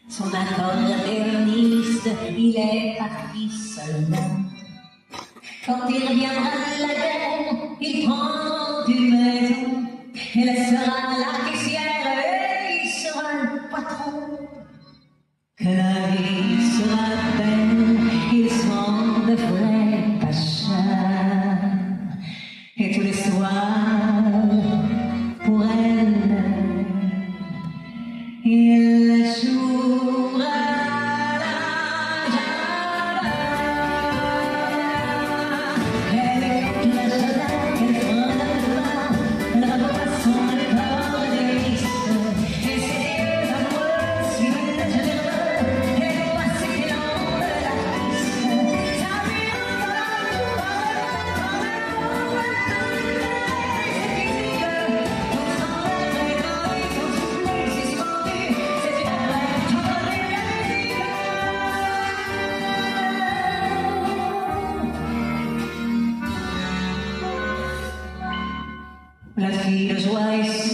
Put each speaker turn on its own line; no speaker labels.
Son accordéoniste, il est parti seulement. Quand il reviendra de la guerre, il prend une maison. Elle sera la caissière et il sera le patron. Que la vie sera belle, ils seront de vrais pachas. Et tous les soirs, pour elle, il jouera la java. Elle écoute la java, elle prend le bas, elle rabat son accordéoniste. Et ses yeux amoureux suivent le généreux, elle passe les longs de la piste. Ça lui rend la fille de joie est